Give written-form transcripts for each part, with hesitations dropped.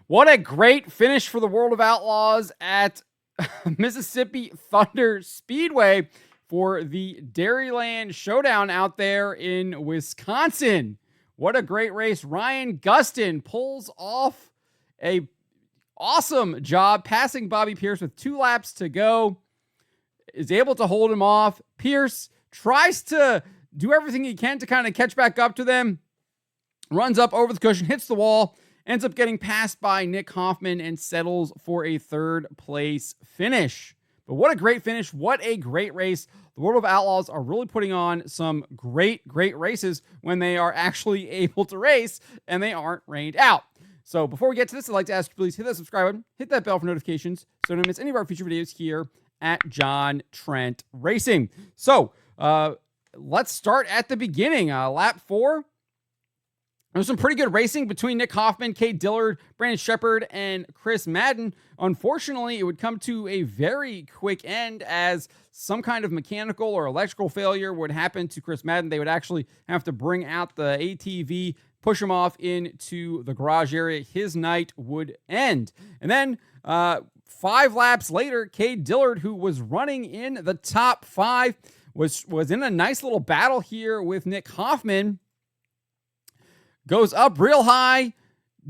What a great finish for the World of Outlaws at Mississippi Thunder Speedway for the Dairyland Showdown out there in Wisconsin. What a great race. Ryan Gustin pulls off a awesome job passing Bobby Pierce with 2 laps to go. Is able to hold him off. Pierce tries to do everything he can to kind of catch back up to them. Runs up over the cushion, hits the wall, ends up getting passed by Nick Hoffman and settles for a 3rd place finish. But what a great finish. What a great race. The World of Outlaws are really putting on some great races when they are actually able to race and they aren't rained out. So before we get to this, I'd like to ask you, please hit that subscribe button, hit that bell for notifications so you don't miss any of our future videos here at John Trent Racing. So let's start at the beginning. Lap 4. There was some pretty good racing between Nick Hoffman, Cade Dillard, Brandon Shepard, and Chris Madden. Unfortunately, it would come to a very quick end as some kind of mechanical or electrical failure would happen to Chris Madden. They would actually have to bring out the ATV, push him off into the garage area. His night would end. And then 5 laps later, Cade Dillard, who was running in the top 5, was in a nice little battle here with Nick Hoffman. Goes up real high,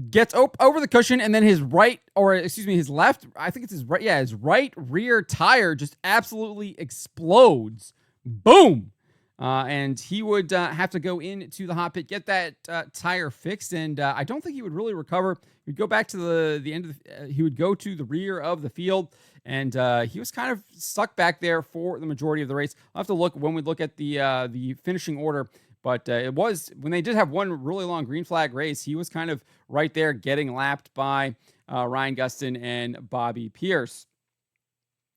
gets over the cushion, and then his left, I think it's his right, his right rear tire just absolutely explodes. Boom! And he would have to go into the hot pit, get that tire fixed, and I don't think he would really recover. He'd go back to the end of he would go to the rear of the field, and he was kind of stuck back there for the majority of the race. I'll have to look when we look at the finishing order. But it was, when they did have one really long green flag race, he was kind of right there getting lapped by Ryan Gustin and Bobby Pierce.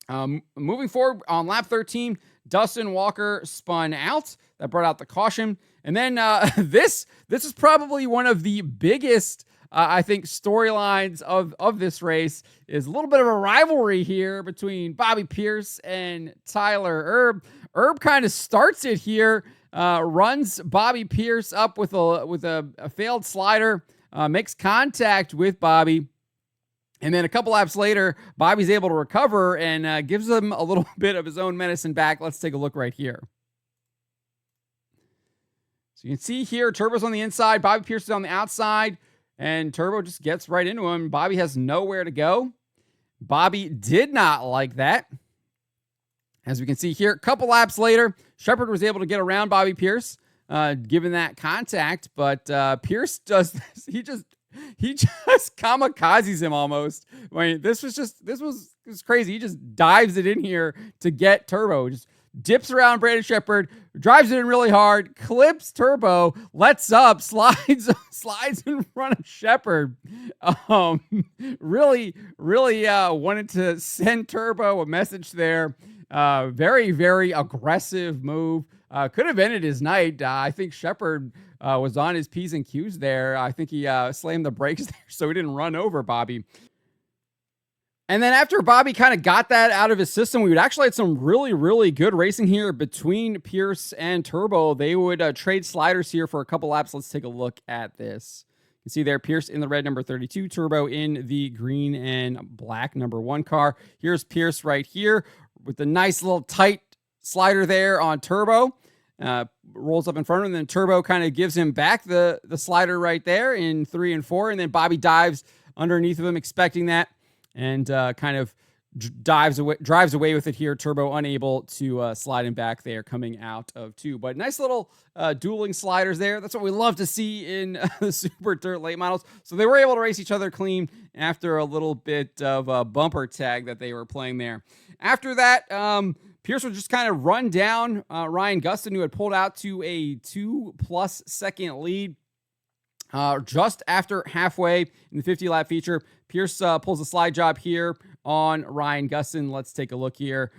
Moving forward on lap 13, Dustin Walker spun out. That brought out the caution. And then this is probably one of the biggest, I think, storylines of this race, is a little bit of a rivalry here between Bobby Pierce and Tyler Erb. Erb kind of starts it here. Runs Bobby Pierce up with a failed slider, makes contact with Bobby, and then a couple laps later, Bobby's able to recover and gives him a little bit of his own medicine back. Let's take a look right here. So you can see here, Turbo's on the inside, Bobby Pierce is on the outside, and Turbo just gets right into him. Bobby has nowhere to go. Bobby did not like that. As we can see here, a couple laps later, Shepard was able to get around Bobby Pierce, given that contact, but Pierce does this. He just kamikazes him almost. I mean, this was crazy. He just dives it in here to get Turbo. Just dips around Brandon Shepard, drives it in really hard, clips Turbo, lets up, slides in front of Shepard. Really wanted to send Turbo a message there. Very, very aggressive move. Could have ended his night. I think Shepard was on his P's and Q's there. I think he slammed the brakes there so he didn't run over Bobby. And then after Bobby kind of got that out of his system, we would actually had some really, really good racing here between Pierce and Turbo. They would trade sliders here for a couple laps. Let's take a look at this. You can see there, Pierce in the red number 32, Turbo in the green and black number 1 car. Here's Pierce right here with the nice little tight slider there on Turbo. Rolls up in front of him, and then Turbo kind of gives him back the slider right there in 3 and 4, and then Bobby dives underneath of him, expecting that, and kind of drives away with it here. Turbo unable to slide him back there coming out of 2. But nice little dueling sliders there. That's what we love to see in the Super Dirt late models. So they were able to race each other clean after a little bit of a bumper tag that they were playing there. After that, Pierce would just kind of run down Ryan Gustin, who had pulled out to a 2+ second lead. Just after halfway in the 50-lap feature, Pierce pulls a slide job here on Ryan Gustin. Let's take a look here.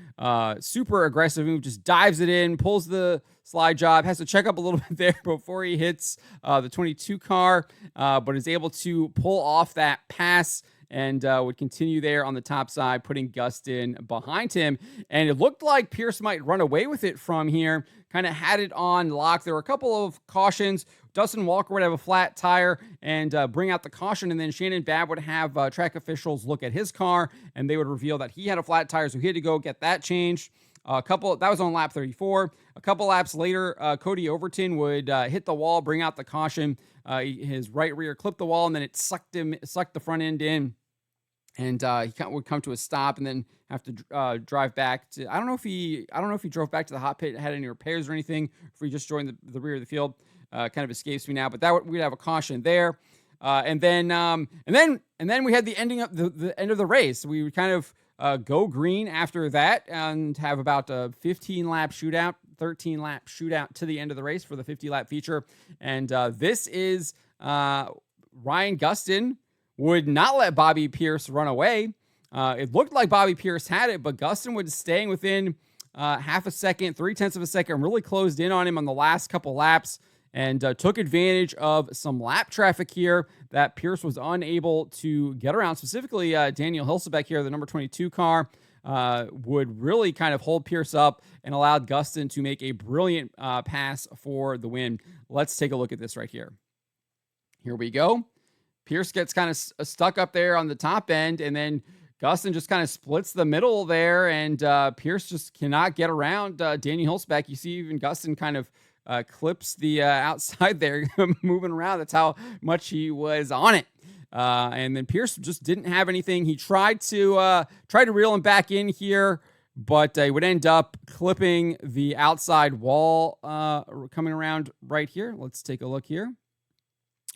Super aggressive move, just dives it in, pulls the slide job, has to check up a little bit there before he hits the 22 car, but is able to pull off that pass and would continue there on the top side, putting Gustin behind him. And it looked like Pierce might run away with it from here, kind of had it on lock. There were a couple of cautions. Dustin Walker would have a flat tire and bring out the caution, and then Shannon Babb would have track officials look at his car, and they would reveal that he had a flat tire, so he had to go get that changed. That was on lap 34. A couple laps later, Cody Overton would hit the wall, bring out the caution. His right rear clipped the wall, and then it sucked the front end in, and he would come to a stop, and then have to drive back to. I don't know if he drove back to the hot pit, had any repairs or anything. If he just joined the rear of the field, kind of escapes me now. But we'd have a caution there, and then we had the ending of the end of the race. We would kind of go green after that and have about a 13-lap shootout to the end of the race for the 50-lap feature. And this is Ryan Gustin would not let Bobby Pierce run away. It looked like Bobby Pierce had it, but Gustin was staying within half a second, 0.3 of a second, really closed in on him on the last couple laps, and took advantage of some lap traffic here that Pierce was unable to get around. Specifically, Daniel Hilsebeck here, the number 22 car, would really kind of hold Pierce up and allowed Gustin to make a brilliant pass for the win. Let's take a look at this right here. Here we go. Pierce gets kind of stuck up there on the top end, and then Gustin just kind of splits the middle there, and Pierce just cannot get around Daniel Hilsebeck. You see even Gustin kind of clips the outside there, moving around. That's how much he was on it. And then Pierce just didn't have anything. He tried to reel him back in here, but he would end up clipping the outside wall coming around right here. Let's take a look here.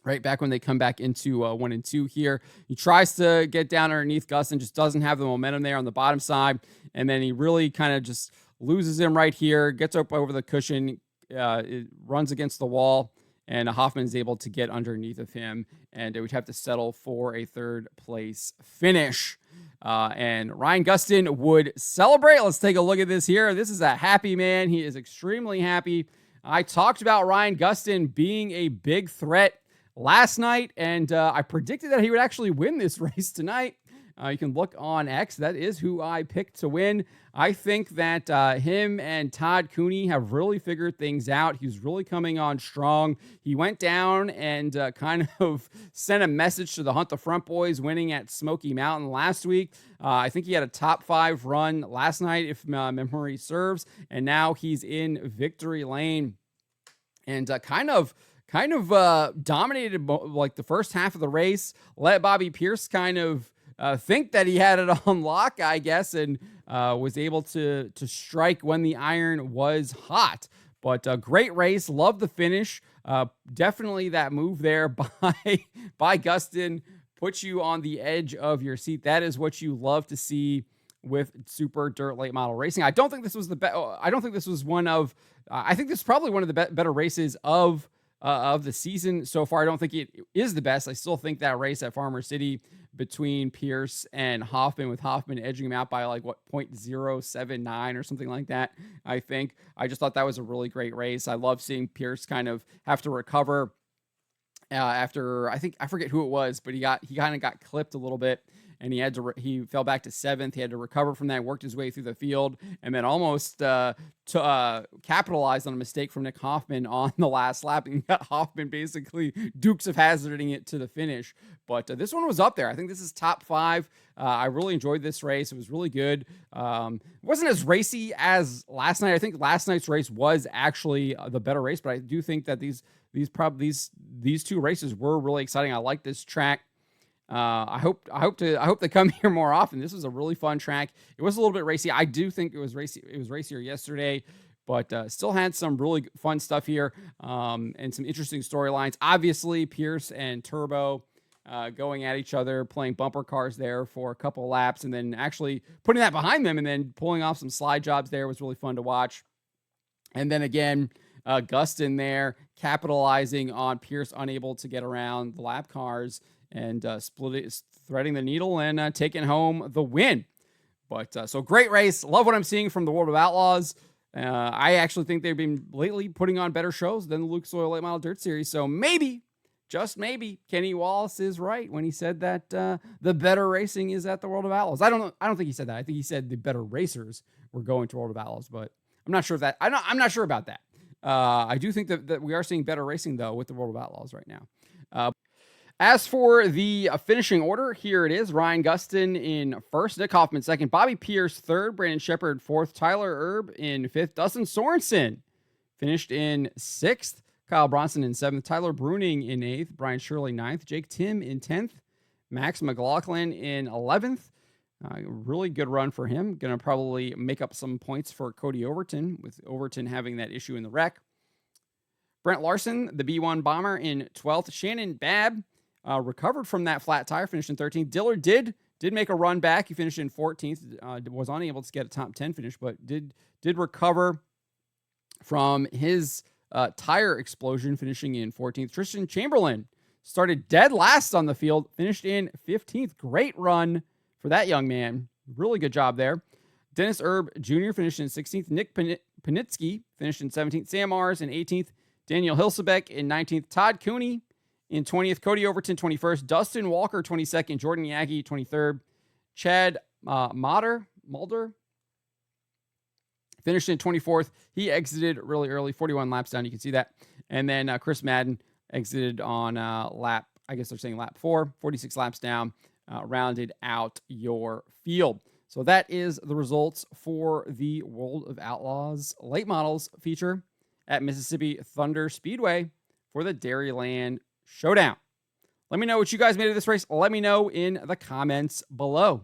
Right back when they come back into 1 and 2 here. He tries to get down underneath Gustin, just doesn't have the momentum there on the bottom side. And then he really kind of just loses him right here, gets up over the cushion, it runs against the wall, and Hoffman is able to get underneath of him, and it would have to settle for a third place finish. And Ryan Gustin would celebrate. Let's take a look at this here. This is a happy man. He is extremely happy. I talked about Ryan Gustin being a big threat last night, and I predicted that he would actually win this race tonight. You can look on X. That is who I picked to win. I think that him and Todd Cooney have really figured things out. He's really coming on strong. He went down and kind of sent a message to the Hunt the Front boys winning at Smoky Mountain last week. I think he had a top 5 run last night, if my memory serves, and now he's in victory lane, and kind of dominated like the first half of the race, let Bobby Pierce kind of think that he had it on lock, I guess, and was able to strike when the iron was hot. But a great race. Love the finish. Definitely that move there by Gustin puts you on the edge of your seat. That is what you love to see with super dirt late model racing. I don't think this was I don't think this was one of. I think this is probably one of the better races of the season so far. I don't think it is the best. I still think that race at Farmer City between Pierce and Hoffman, with Hoffman edging him out by like 0.079 or something like that. I just thought that was a really great race. I love seeing Pierce kind of have to recover after, I forget who it was, but he kind of got clipped a little bit, and he fell back to 7th. He had to recover from that, worked his way through the field, and then almost capitalized on a mistake from Nick Hoffman on the last lap, and got Hoffman basically Dukes of Hazzarding it to the finish. But this one was up there. I think this is top 5. I really enjoyed this race. It was really good. It wasn't as racy as last night. I think last night's race was actually the better race, but I do think that these two races were really exciting. I like this track. I hope they come here more often. This was a really fun track. It was a little bit racy. I do think it was racy. It was racier yesterday, but still had some really fun stuff here, and some interesting storylines. Obviously, Pierce and Turbo going at each other, playing bumper cars there for a couple of laps, and then actually putting that behind them and then pulling off some slide jobs there was really fun to watch. And then again, Gustin there capitalizing on Pierce unable to get around the lap cars, and threading the needle and taking home the win. But so great race. Love what I'm seeing from the World of Outlaws. I actually think they've been lately putting on better shows than the Lucas Oil Late Model Dirt Series. So maybe, just maybe, Kenny Wallace is right when he said that the better racing is at the World of Outlaws. I don't think he said that. I think he said the better racers were going to World of Outlaws, but I'm not sure if that. I'm not sure about that. I do think that we are seeing better racing though with the World of Outlaws right now. As for the finishing order, here it is. Ryan Gustin in first, Nick Hoffman second, Bobby Pierce third, Brandon Shepard fourth, Tyler Erb in fifth, Dustin Sorensen finished in sixth, Kyle Bronson in seventh, Tyler Bruning in eighth, Brian Shirley ninth, Jake Tim in 10th, Max McLaughlin in 11th. Really good run for him. Going to probably make up some points for Cody Overton, with Overton having that issue in the wreck. Brent Larson, the B1 bomber, in 12th. Shannon Babb recovered from that flat tire, finished in 13th. Dillard did make a run back. He finished in 14th. Was unable to get a top 10 finish, but did recover from his tire explosion, finishing in 14th. Tristan Chamberlain started dead last on the field, finished in 15th. Great run for that young man. Really good job there. Dennis Erb Jr. finished in 16th. Nick Panitsky finished in 17th. Sam Mars in 18th. Daniel Hilsebeck in 19th. Todd Cooney in 20th. Cody Overton 21st. Dustin Walker 22nd. Jordan Yagi 23rd. Chad Mulder finished in 24th. He exited really early, 41 laps down. You can see that. And then Chris Madden exited on lap, I guess they're saying lap 4, 46 laps down, rounded out your field. So that is the results for the World of Outlaws late models feature at Mississippi Thunder Speedway for the Dairyland Showdown. Let me know what you guys made of this race. Let me know in the comments below.